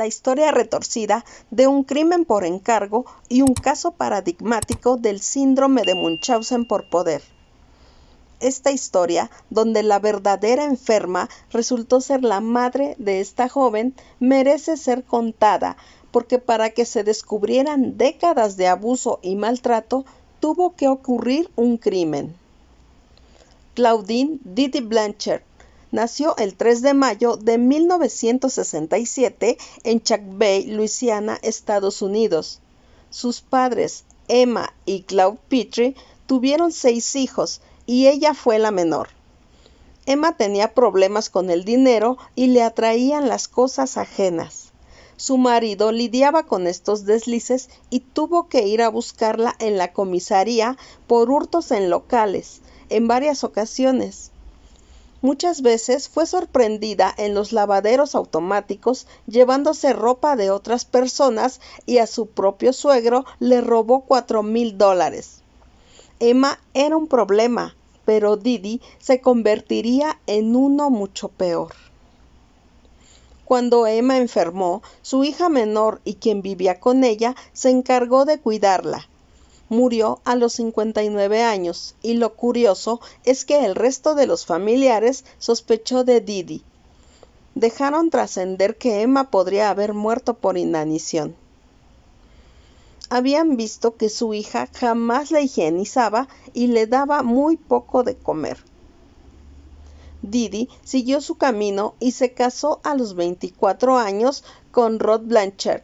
la historia retorcida de un crimen por encargo y un caso paradigmático del síndrome de Munchausen por poder. Esta historia, donde la verdadera enferma resultó ser la madre de esta joven, merece ser contada, porque para que se descubrieran décadas de abuso y maltrato, tuvo que ocurrir un crimen. Claudine Didi Blanchard nació el 3 de mayo de 1967 en Chack Bay, Luisiana, Estados Unidos. Sus padres, Emma y Claude Petrie, tuvieron 6 hijos y ella fue la menor. Emma tenía problemas con el dinero y le atraían las cosas ajenas. Su marido lidiaba con estos deslices y tuvo que ir a buscarla en la comisaría por hurtos en locales, en varias ocasiones. Muchas veces fue sorprendida en los lavaderos automáticos llevándose ropa de otras personas y a su propio suegro le robó $4,000. Emma era un problema, pero Didi se convertiría en uno mucho peor. Cuando Emma enfermó, su hija menor y quien vivía con ella se encargó de cuidarla. Murió a los 59 años y lo curioso es que el resto de los familiares sospechó de Didi. Dejaron trascender que Emma podría haber muerto por inanición. Habían visto que su hija jamás la higienizaba y le daba muy poco de comer. Didi siguió su camino y se casó a los 24 años con Rod Blanchard,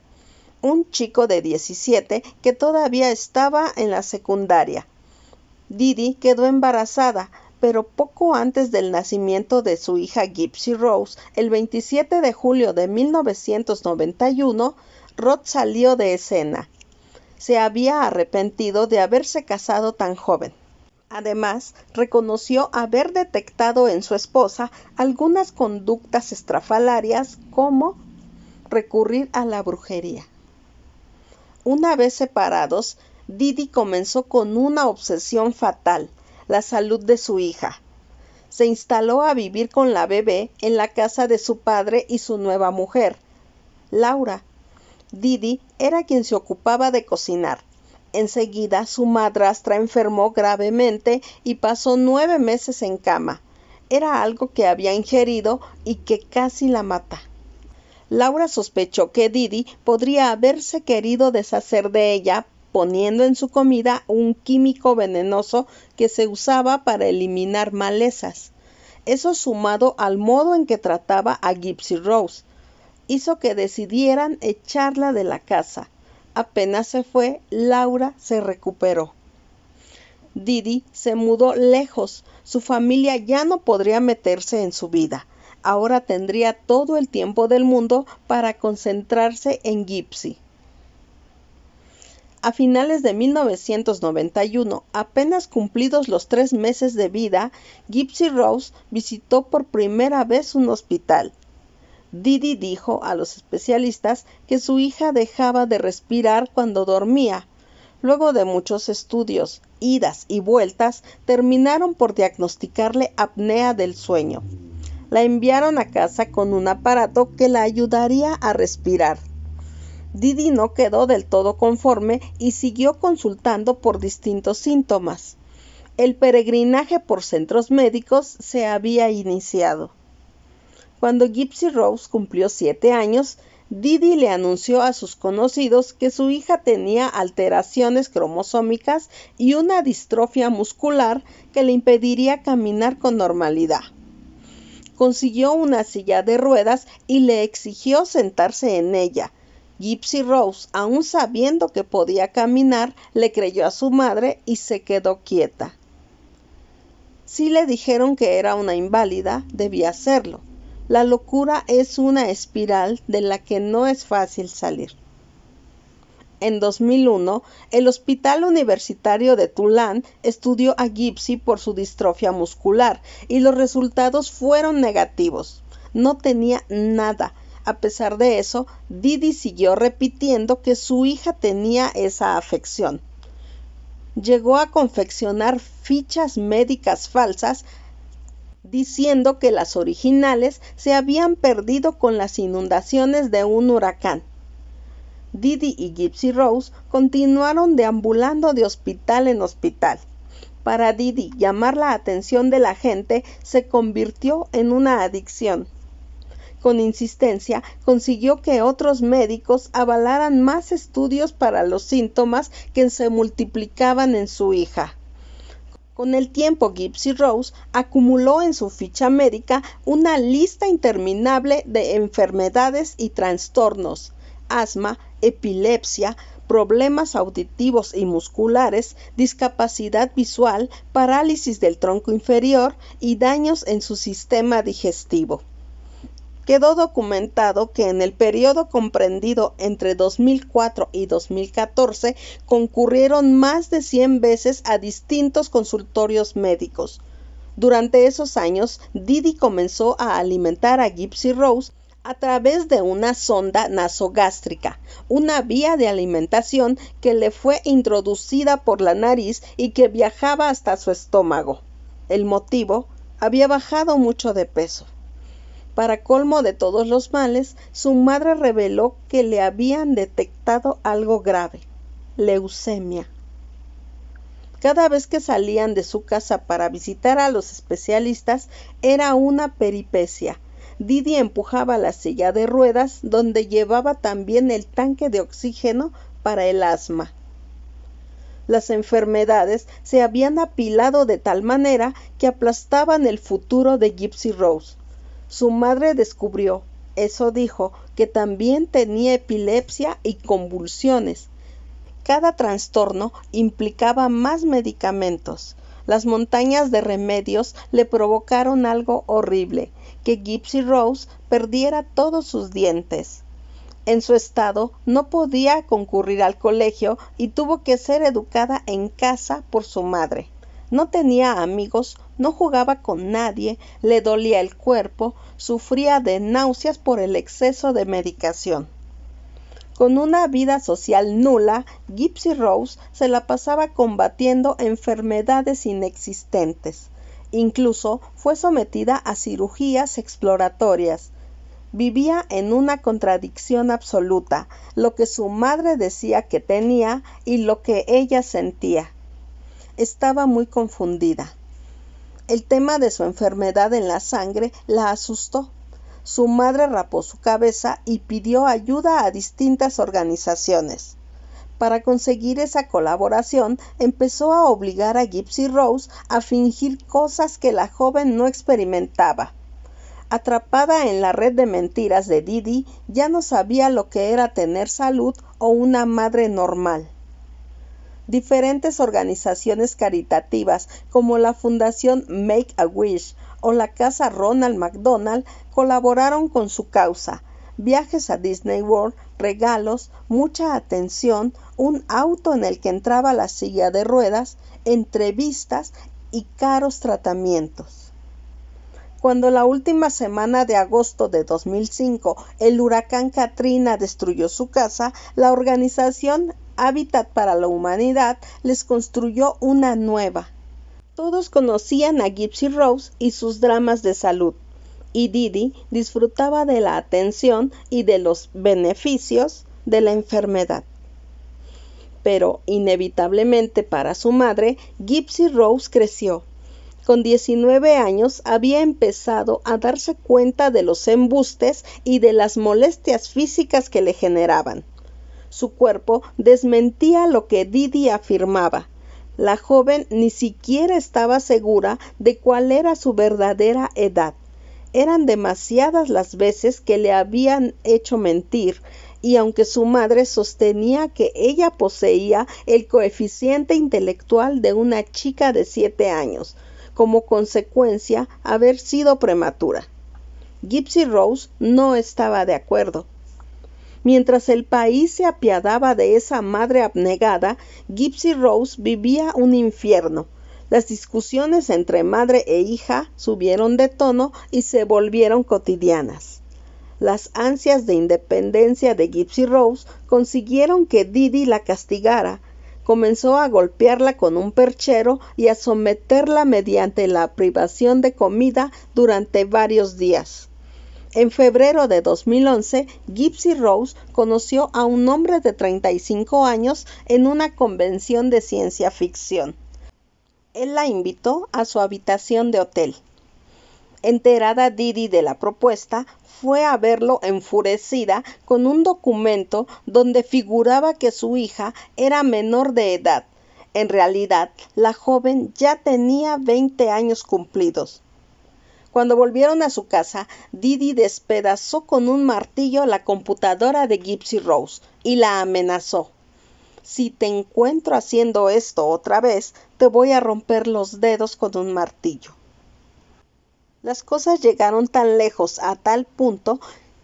un chico de 17 que todavía estaba en la secundaria. Didi quedó embarazada, pero poco antes del nacimiento de su hija Gypsy Rose, el 27 de julio de 1991, Rod salió de escena. Se había arrepentido de haberse casado tan joven. Además, reconoció haber detectado en su esposa algunas conductas estrafalarias como recurrir a la brujería. Una vez separados, Didi comenzó con una obsesión fatal, la salud de su hija. Se instaló a vivir con la bebé en la casa de su padre y su nueva mujer, Laura. Didi era quien se ocupaba de cocinar. Enseguida su madrastra enfermó gravemente y pasó 9 meses en cama. Era algo que había ingerido y que casi la mata. Laura sospechó que Didi podría haberse querido deshacer de ella poniendo en su comida un químico venenoso que se usaba para eliminar malezas. Eso, sumado al modo en que trataba a Gypsy Rose, hizo que decidieran echarla de la casa. Apenas se fue, Laura se recuperó. Didi se mudó lejos. Su familia ya no podría meterse en su vida. Ahora tendría todo el tiempo del mundo para concentrarse en Gypsy. A finales de 1991, apenas cumplidos los 3 meses de vida, Gypsy Rose visitó por primera vez un hospital. Didi dijo a los especialistas que su hija dejaba de respirar cuando dormía. Luego de muchos estudios, idas y vueltas, terminaron por diagnosticarle apnea del sueño. La enviaron a casa con un aparato que la ayudaría a respirar. Didi no quedó del todo conforme y siguió consultando por distintos síntomas. El peregrinaje por centros médicos se había iniciado. Cuando Gypsy Rose cumplió 7 años, Didi le anunció a sus conocidos que su hija tenía alteraciones cromosómicas y una distrofia muscular que le impediría caminar con normalidad. Consiguió una silla de ruedas y le exigió sentarse en ella. Gypsy Rose, aun sabiendo que podía caminar, le creyó a su madre y se quedó quieta. Si le dijeron que era una inválida, debía hacerlo. La locura es una espiral de la que no es fácil salir. En 2001, el Hospital Universitario de Tulane estudió a Gypsy por su distrofia muscular y los resultados fueron negativos. No tenía nada. A pesar de eso, Didi siguió repitiendo que su hija tenía esa afección. Llegó a confeccionar fichas médicas falsas diciendo que las originales se habían perdido con las inundaciones de un huracán. Didi y Gypsy Rose continuaron deambulando de hospital en hospital. Para Didi, llamar la atención de la gente se convirtió en una adicción. Con insistencia, consiguió que otros médicos avalaran más estudios para los síntomas que se multiplicaban en su hija. Con el tiempo, Gypsy Rose acumuló en su ficha médica una lista interminable de enfermedades y trastornos: asma, epilepsia, problemas auditivos y musculares, discapacidad visual, parálisis del tronco inferior y daños en su sistema digestivo. Quedó documentado que en el periodo comprendido entre 2004 y 2014 concurrieron más de 100 veces a distintos consultorios médicos. Durante esos años, Didi comenzó a alimentar a Gypsy Rose a través de una sonda nasogástrica, una vía de alimentación que le fue introducida por la nariz y que viajaba hasta su estómago. El motivo: había bajado mucho de peso. Para colmo de todos los males, su madre reveló que le habían detectado algo grave: leucemia. Cada vez que salían de su casa para visitar a los especialistas, era una peripecia. Didi empujaba la silla de ruedas, donde llevaba también el tanque de oxígeno para el asma. Las enfermedades se habían apilado de tal manera que aplastaban el futuro de Gypsy Rose. Su madre descubrió, eso dijo, que también tenía epilepsia y convulsiones. Cada trastorno implicaba más medicamentos. Las montañas de remedios le provocaron algo horrible: que Gypsy Rose perdiera todos sus dientes. En su estado no podía concurrir al colegio y tuvo que ser educada en casa por su madre. No tenía amigos, no jugaba con nadie, le dolía el cuerpo, sufría de náuseas por el exceso de medicación. Con una vida social nula, Gypsy Rose se la pasaba combatiendo enfermedades inexistentes. Incluso fue sometida a cirugías exploratorias. Vivía en una contradicción absoluta: lo que su madre decía que tenía y lo que ella sentía. Estaba muy confundida. El tema de su enfermedad en la sangre la asustó. Su madre rapó su cabeza y pidió ayuda a distintas organizaciones. Para conseguir esa colaboración, empezó a obligar a Gypsy Rose a fingir cosas que la joven no experimentaba. Atrapada en la red de mentiras de Didi, ya no sabía lo que era tener salud o una madre normal. Diferentes organizaciones caritativas como la Fundación Make-A-Wish o la Casa Ronald McDonald colaboraron con su causa: viajes a Disney World, regalos, mucha atención, un auto en el que entraba la silla de ruedas, entrevistas y caros tratamientos. Cuando la última semana de agosto de 2005 el huracán Katrina destruyó su casa, la organización Hábitat para la Humanidad les construyó una nueva. Todos conocían a Gypsy Rose y sus dramas de salud, y Didi disfrutaba de la atención y de los beneficios de la enfermedad. Pero, inevitablemente para su madre, Gypsy Rose creció. Con 19 años había empezado a darse cuenta de los embustes y de las molestias físicas que le generaban. Su cuerpo desmentía lo que Didi afirmaba. La joven ni siquiera estaba segura de cuál era su verdadera edad. Eran demasiadas las veces que le habían hecho mentir, y aunque su madre sostenía que ella poseía el coeficiente intelectual de una chica de 7 años, como consecuencia haber sido prematura. Gypsy Rose no estaba de acuerdo. Mientras el país se apiadaba de esa madre abnegada, Gypsy Rose vivía un infierno. Las discusiones entre madre e hija subieron de tono y se volvieron cotidianas. Las ansias de independencia de Gypsy Rose consiguieron que Didi la castigara. Comenzó a golpearla con un perchero y a someterla mediante la privación de comida durante varios días. En febrero de 2011, Gypsy Rose conoció a un hombre de 35 años en una convención de ciencia ficción. Él la invitó a su habitación de hotel. Enterada Didi de la propuesta, fue a verlo enfurecida con un documento donde figuraba que su hija era menor de edad. En realidad, la joven ya tenía 20 años cumplidos. Cuando volvieron a su casa, Didi despedazó con un martillo la computadora de Gypsy Rose y la amenazó. Si te encuentro haciendo esto otra vez, te voy a romper los dedos con un martillo. Las cosas llegaron tan lejos a tal punto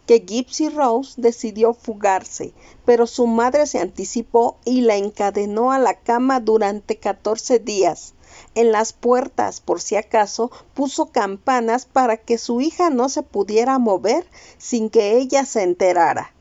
que Gypsy Rose decidió fugarse, pero su madre se anticipó y la encadenó a la cama durante 14 días. En las puertas, por si acaso, puso campanas para que su hija no se pudiera mover sin que ella se enterara.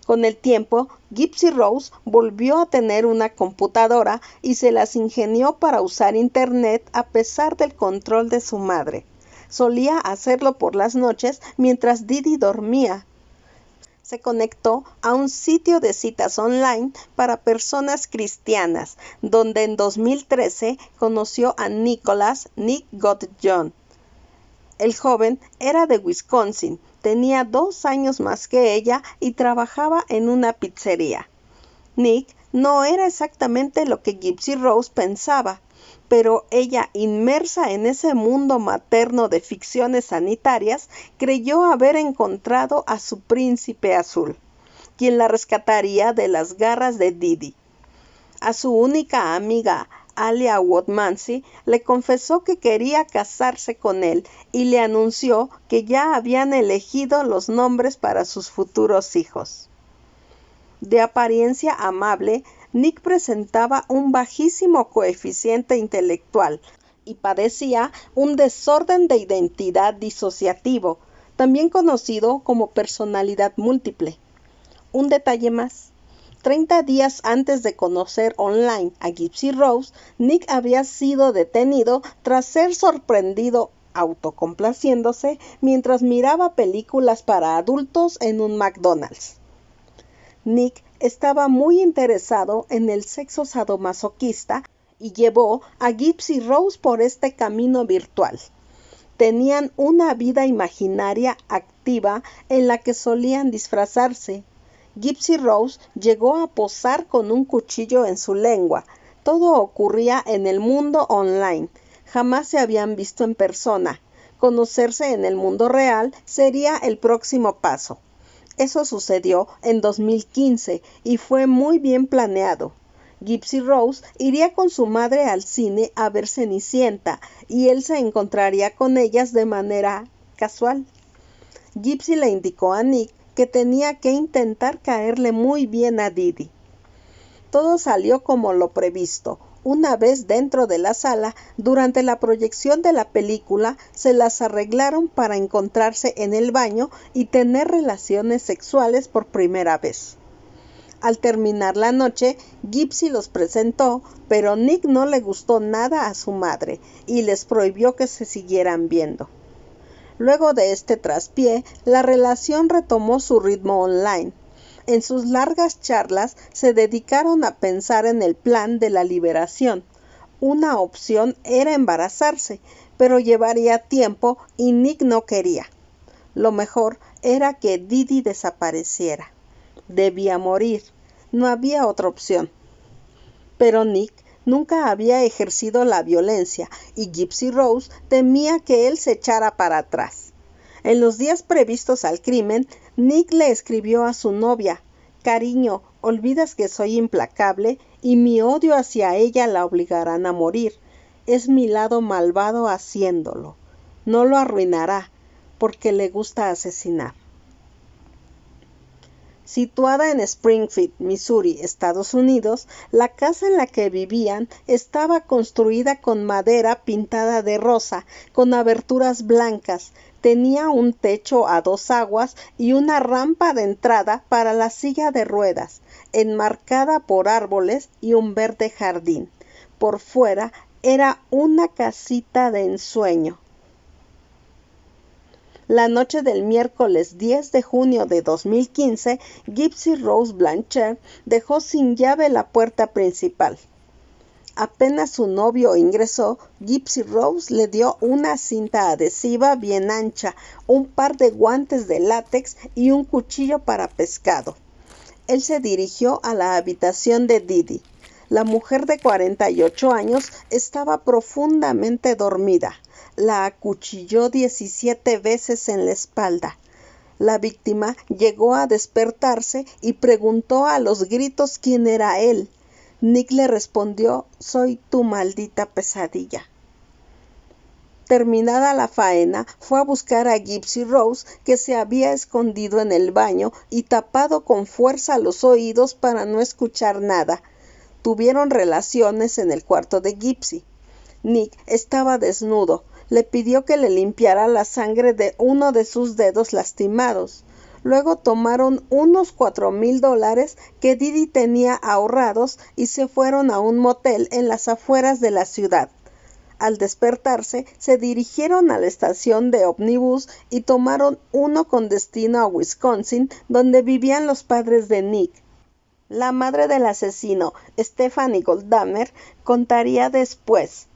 Con el tiempo, Gypsy Rose volvió a tener una computadora y se las ingenió para usar Internet a pesar del control de su madre. Solía hacerlo por las noches mientras Didi dormía. Se conectó a un sitio de citas online para personas cristianas, donde en 2013 conoció a Nicholas Nick Got John. El joven era de Wisconsin, tenía 2 años más que ella y trabajaba en una pizzería. Nick no era exactamente lo que Gypsy Rose pensaba, pero ella, inmersa en ese mundo materno de ficciones sanitarias, creyó haber encontrado a su príncipe azul, quien la rescataría de las garras de Didi. A su única amiga, Alia Wotmansey, le confesó que quería casarse con él y le anunció que ya habían elegido los nombres para sus futuros hijos. De apariencia amable, Nick presentaba un bajísimo coeficiente intelectual y padecía un desorden de identidad disociativo, también conocido como personalidad múltiple. Un detalle más. 30 días antes de conocer online a Gypsy Rose, Nick había sido detenido tras ser sorprendido autocomplaciéndose mientras miraba películas para adultos en un McDonald's. Nick estaba muy interesado en el sexo sadomasoquista y llevó a Gypsy Rose por este camino virtual. Tenían una vida imaginaria activa en la que solían disfrazarse. Gypsy Rose llegó a posar con un cuchillo en su lengua. Todo ocurría en el mundo online. Jamás se habían visto en persona. Conocerse en el mundo real sería el próximo paso. Eso sucedió en 2015 y fue muy bien planeado. Gypsy Rose iría con su madre al cine a ver Cenicienta y él se encontraría con ellas de manera casual. Gypsy le indicó a Nick que tenía que intentar caerle muy bien a Didi. Todo salió como lo previsto. Una vez dentro de la sala, durante la proyección de la película, se las arreglaron para encontrarse en el baño y tener relaciones sexuales por primera vez. Al terminar la noche, Gypsy los presentó, pero Nick no le gustó nada a su madre y les prohibió que se siguieran viendo. Luego de este traspié, la relación retomó su ritmo online. En sus largas charlas se dedicaron a pensar en el plan de la liberación. Una opción era embarazarse, pero llevaría tiempo y Nick no quería. Lo mejor era que Didi desapareciera. Debía morir. No había otra opción. Pero Nick nunca había ejercido la violencia y Gypsy Rose temía que él se echara para atrás. En los días previstos al crimen, Nick le escribió a su novia: «Cariño, olvidas que soy implacable y mi odio hacia ella la obligarán a morir. Es mi lado malvado haciéndolo. No lo arruinará, porque le gusta asesinar». Situada en Springfield, Missouri, Estados Unidos, la casa en la que vivían estaba construida con madera pintada de rosa, con aberturas blancas. Tenía un techo a dos aguas y una rampa de entrada para la silla de ruedas, enmarcada por árboles y un verde jardín. Por fuera era una casita de ensueño. La noche del miércoles 10 de junio de 2015, Gypsy Rose Blanchard dejó sin llave la puerta principal. Apenas su novio ingresó, Gypsy Rose le dio una cinta adhesiva bien ancha, un par de guantes de látex y un cuchillo para pescado. Él se dirigió a la habitación de Didi. La mujer de 48 años estaba profundamente dormida. La acuchilló 17 veces en la espalda. La víctima llegó a despertarse y preguntó a los gritos quién era él. Nick le respondió: «Soy tu maldita pesadilla». Terminada la faena, fue a buscar a Gypsy Rose, que se había escondido en el baño y tapado con fuerza los oídos para no escuchar nada. Tuvieron relaciones en el cuarto de Gypsy. Nick estaba desnudo. Le pidió que le limpiara la sangre de uno de sus dedos lastimados. Luego tomaron unos $4,000 que Didi tenía ahorrados y se fueron a un motel en las afueras de la ciudad. Al despertarse, se dirigieron a la estación de ómnibus y tomaron uno con destino a Wisconsin, donde vivían los padres de Nick. La madre del asesino, Stephanie Goldhammer, contaría después: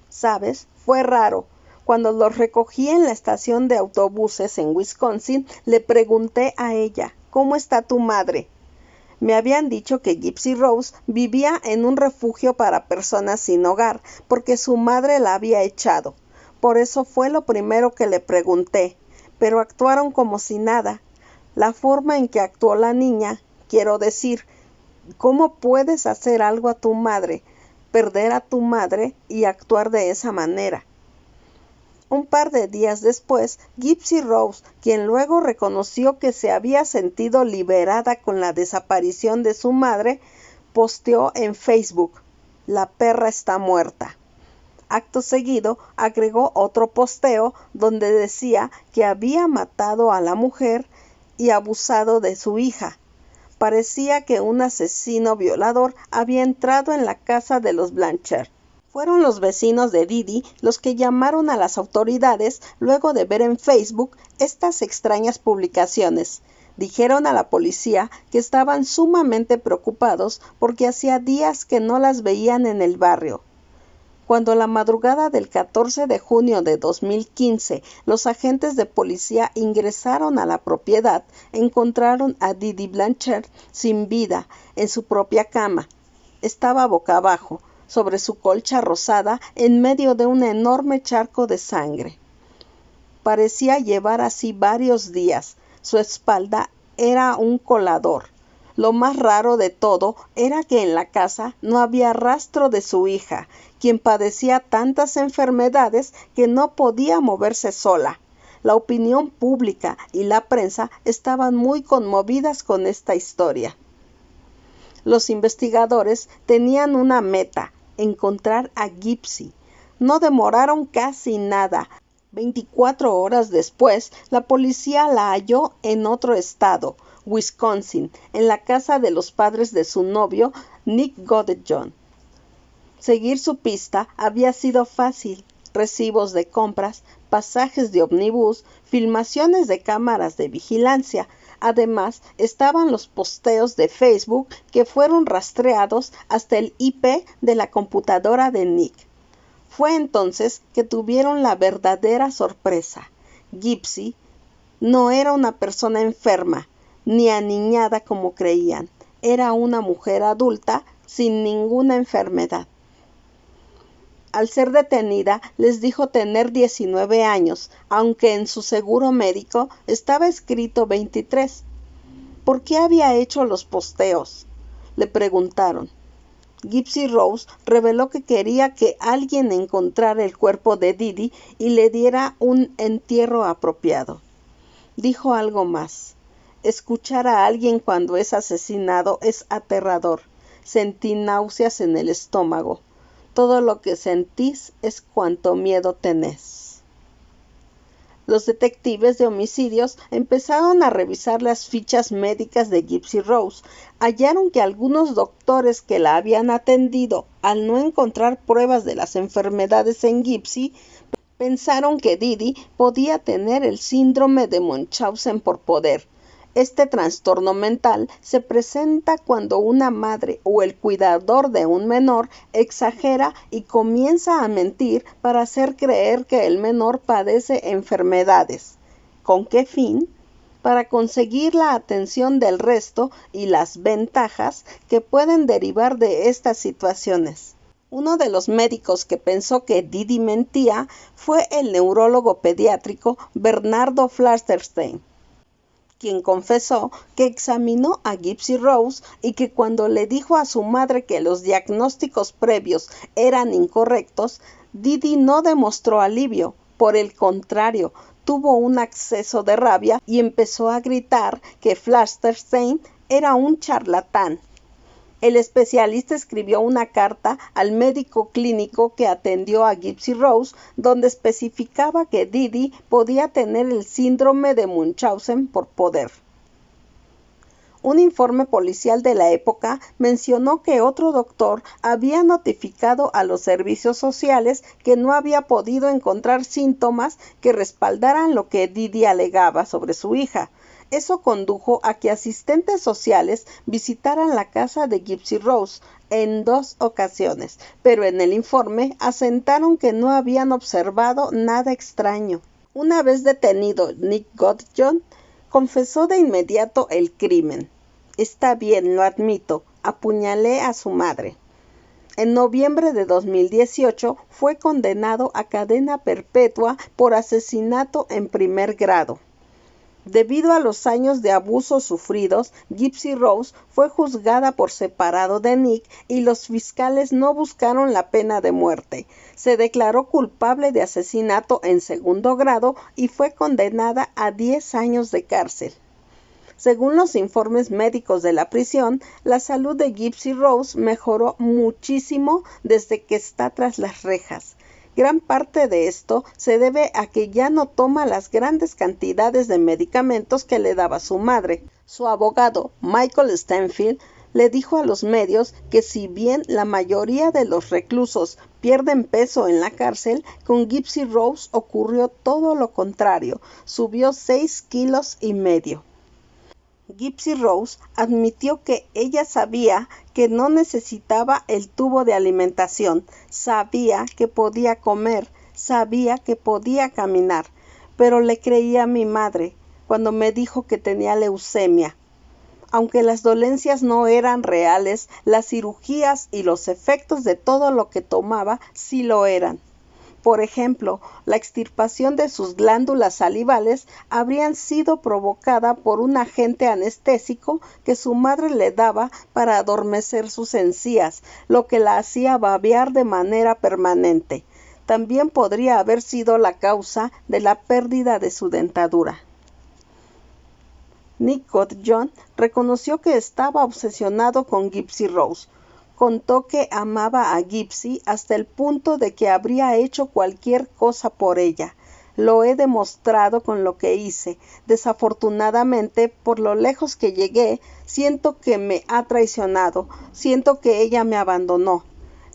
«¿Sabes? Fue raro. Cuando los recogí en la estación de autobuses en Wisconsin, le pregunté a ella: «¿Cómo está tu madre?». Me habían dicho que Gypsy Rose vivía en un refugio para personas sin hogar, porque su madre la había echado. Por eso fue lo primero que le pregunté, pero actuaron como si nada. La forma en que actuó la niña, quiero decir, ¿cómo puedes hacer algo a tu madre, perder a tu madre y actuar de esa manera?». Un par de días después, Gypsy Rose, quien luego reconoció que se había sentido liberada con la desaparición de su madre, posteó en Facebook: «La perra está muerta». Acto seguido, agregó otro posteo donde decía que había matado a la mujer y abusado de su hija. Parecía que un asesino violador había entrado en la casa de los Blanchard. Fueron los vecinos de Didi los que llamaron a las autoridades luego de ver en Facebook estas extrañas publicaciones. Dijeron a la policía que estaban sumamente preocupados porque hacía días que no las veían en el barrio. Cuando la madrugada del 14 de junio de 2015 los agentes de policía ingresaron a la propiedad, encontraron a Didi Blanchard sin vida en su propia cama. Estaba boca abajo, sobre su colcha rosada, en medio de un enorme charco de sangre. Parecía llevar así varios días. Su espalda era un colador. Lo más raro de todo era que en la casa no había rastro de su hija, quien padecía tantas enfermedades que no podía moverse sola. La opinión pública y la prensa estaban muy conmovidas con esta historia. Los investigadores tenían una meta: encontrar a Gypsy. No demoraron casi nada. 24 horas después, la policía la halló en otro estado, Wisconsin, en la casa de los padres de su novio, Nick Godejohn. Seguir su pista había sido fácil. Recibos de compras, pasajes de ómnibus, filmaciones de cámaras de vigilancia. Además, estaban los posteos de Facebook que fueron rastreados hasta el IP de la computadora de Nick. Fue entonces que tuvieron la verdadera sorpresa. Gypsy no era una persona enferma, ni aniñada como creían. Era una mujer adulta sin ninguna enfermedad. Al ser detenida, les dijo tener 19 años, aunque en su seguro médico estaba escrito 23. ¿Por qué había hecho los posteos?, le preguntaron. Gypsy Rose reveló que quería que alguien encontrara el cuerpo de Didi y le diera un entierro apropiado. Dijo algo más: «Escuchar a alguien cuando es asesinado es aterrador. Sentí náuseas en el estómago. Todo lo que sentís es cuánto miedo tenés». los detectives de homicidios empezaron a revisar las fichas médicas de Gypsy Rose. Hallaron que algunos doctores que la habían atendido, al no encontrar pruebas de las enfermedades en Gypsy, pensaron que Didi podía tener el síndrome de Munchausen por poder. Este trastorno mental se presenta cuando una madre o el cuidador de un menor exagera y comienza a mentir para hacer creer que el menor padece enfermedades. ¿Con qué fin? Para conseguir la atención del resto y las ventajas que pueden derivar de estas situaciones. Uno de los médicos que pensó que Didi mentía fue el neurólogo pediátrico Bernardo Flasterstein, quien confesó que examinó a Gypsy Rose y que cuando le dijo a su madre que los diagnósticos previos eran incorrectos, Didi no demostró alivio. Por el contrario, tuvo un acceso de rabia y empezó a gritar que Flasterstein era un charlatán. El especialista escribió una carta al médico clínico que atendió a Gypsy Rose, donde especificaba que Didi podía tener el síndrome de Munchausen por poder. Un informe policial de la época mencionó que otro doctor había notificado a los servicios sociales que no había podido encontrar síntomas que respaldaran lo que Didi alegaba sobre su hija. Eso condujo a que asistentes sociales visitaran la casa de Gypsy Rose en 2 ocasiones, pero en el informe asentaron que no habían observado nada extraño. Una vez detenido, Nick Godjohn confesó de inmediato el crimen. Está bien, lo admito, apuñalé a su madre. En noviembre de 2018 fue condenado a cadena perpetua por asesinato en primer grado. Debido a los años de abusos sufridos, Gypsy Rose fue juzgada por separado de Nick y los fiscales no buscaron la pena de muerte. Se declaró culpable de asesinato en segundo grado y fue condenada a 10 años de cárcel. Según los informes médicos de la prisión, la salud de Gypsy Rose mejoró muchísimo desde que está tras las rejas. Gran parte de esto se debe a que ya no toma las grandes cantidades de medicamentos que le daba su madre. Su abogado, Michael Stanfield, le dijo a los medios que si bien la mayoría de los reclusos pierden peso en la cárcel, con Gypsy Rose ocurrió todo lo contrario, subió 6,5 kilos. Gypsy Rose admitió que ella sabía que no necesitaba el tubo de alimentación, sabía que podía comer, sabía que podía caminar, pero le creí a mi madre cuando me dijo que tenía leucemia. Aunque las dolencias no eran reales, las cirugías y los efectos de todo lo que tomaba sí lo eran. Por ejemplo, la extirpación de sus glándulas salivales habrían sido provocada por un agente anestésico que su madre le daba para adormecer sus encías, lo que la hacía babear de manera permanente. También podría haber sido la causa de la pérdida de su dentadura. Nick Godjohn reconoció que estaba obsesionado con Gypsy Rose. Contó que amaba a Gypsy hasta el punto de que habría hecho cualquier cosa por ella. Lo he demostrado con lo que hice. Desafortunadamente, por lo lejos que llegué, siento que me ha traicionado. Siento que ella me abandonó.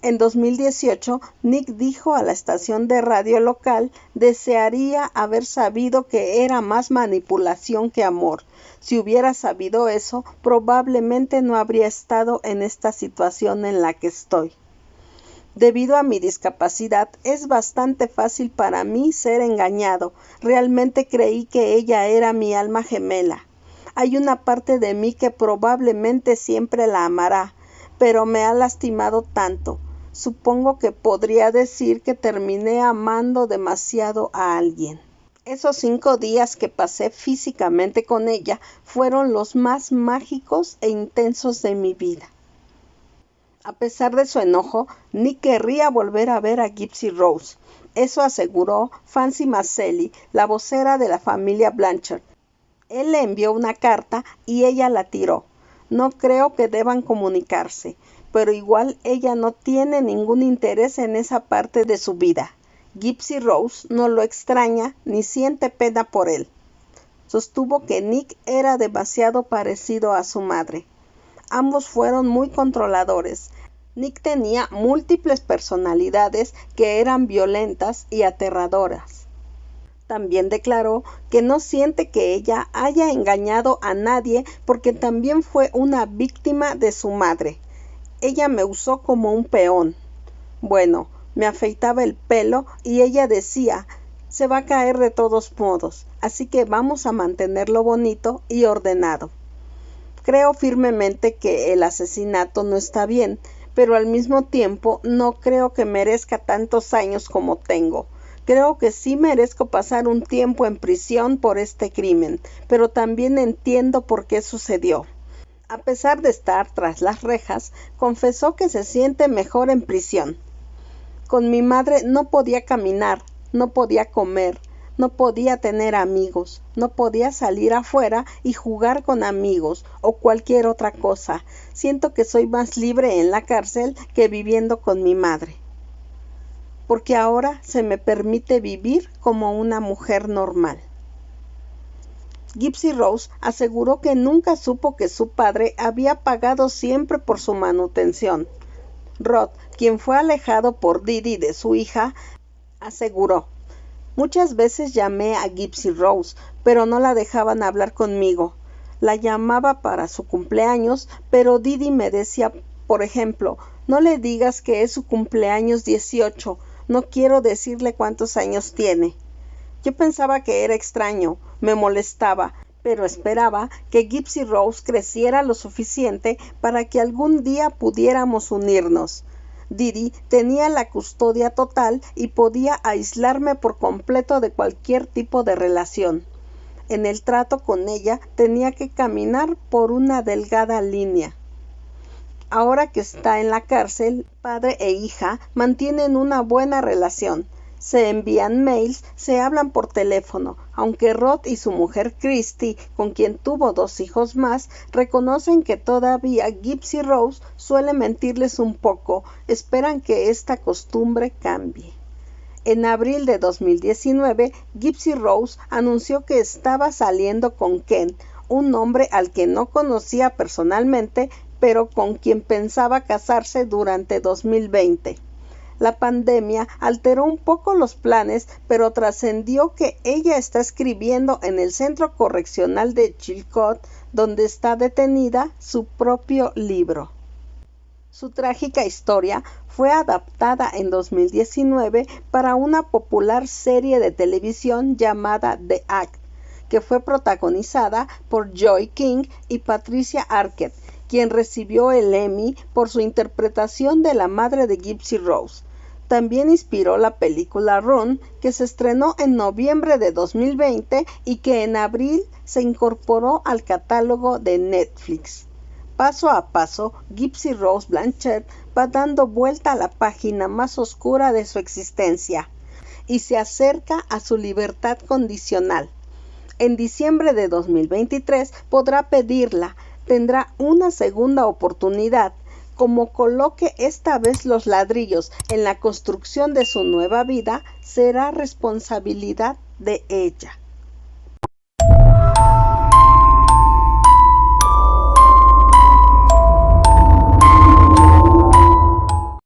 En 2018, Nick dijo a la estación de radio local, desearía haber sabido que era más manipulación que amor. Si hubiera sabido eso, probablemente no habría estado en esta situación en la que estoy. Debido a mi discapacidad, es bastante fácil para mí ser engañado. Realmente creí que ella era mi alma gemela. Hay una parte de mí que probablemente siempre la amará, pero me ha lastimado tanto. Supongo que podría decir que terminé amando demasiado a alguien. Esos 5 días que pasé físicamente con ella fueron los más mágicos e intensos de mi vida. A pesar de su enojo, Nick querría volver a ver a Gypsy Rose. Eso aseguró Fancy Maselli, la vocera de la familia Blanchard. Él le envió una carta y ella la tiró. No creo que deban comunicarse, pero igual ella no tiene ningún interés en esa parte de su vida. Gypsy Rose no lo extraña ni siente pena por él. Sostuvo que Nick era demasiado parecido a su madre. Ambos fueron muy controladores. Nick tenía múltiples personalidades que eran violentas y aterradoras. También declaró que no siente que ella haya engañado a nadie porque también fue una víctima de su madre. Ella me usó como un peón. Bueno, me afeitaba el pelo y ella decía, se va a caer de todos modos, así que vamos a mantenerlo bonito y ordenado. Creo firmemente que el asesinato no está bien, pero al mismo tiempo no creo que merezca tantos años como tengo. Creo que sí merezco pasar un tiempo en prisión por este crimen, pero también entiendo por qué sucedió. A pesar de estar tras las rejas, confesó que se siente mejor en prisión. Con mi madre no podía caminar, no podía comer, no podía tener amigos, no podía salir afuera y jugar con amigos o cualquier otra cosa. Siento que soy más libre en la cárcel que viviendo con mi madre. Porque ahora se me permite vivir como una mujer normal. Gypsy Rose aseguró que nunca supo que su padre había pagado siempre por su manutención. Rod, quien fue alejado por Didi de su hija, aseguró, muchas veces llamé a Gypsy Rose, pero no la dejaban hablar conmigo. La llamaba para su cumpleaños, pero Didi me decía, por ejemplo, no le digas que es su cumpleaños 18, no quiero decirle cuántos años tiene. Yo pensaba que era extraño, me molestaba, pero esperaba que Gypsy Rose creciera lo suficiente para que algún día pudiéramos unirnos. Didi tenía la custodia total y podía aislarme por completo de cualquier tipo de relación. En el trato con ella tenía que caminar por una delgada línea. Ahora que está en la cárcel, padre e hija mantienen una buena relación. Se envían mails, se hablan por teléfono, aunque Rod y su mujer Christy, con quien tuvo 2 hijos más, reconocen que todavía Gypsy Rose suele mentirles un poco, esperan que esta costumbre cambie. En abril de 2019, Gypsy Rose anunció que estaba saliendo con Ken, un hombre al que no conocía personalmente, pero con quien pensaba casarse durante 2020. La pandemia alteró un poco los planes, pero trascendió que ella está escribiendo en el Centro Correccional de Chilcot, donde está detenida, su propio libro. Su trágica historia fue adaptada en 2019 para una popular serie de televisión llamada The Act, que fue protagonizada por Joey King y Patricia Arquette, quien recibió el Emmy por su interpretación de la madre de Gypsy Rose. También inspiró la película Run, que se estrenó en noviembre de 2020 y que en abril se incorporó al catálogo de Netflix. Paso a paso, Gypsy Rose Blanchard va dando vuelta a la página más oscura de su existencia y se acerca a su libertad condicional. En diciembre de 2023 podrá pedirla, tendrá una segunda oportunidad. Como coloque esta vez los ladrillos en la construcción de su nueva vida, será responsabilidad de ella.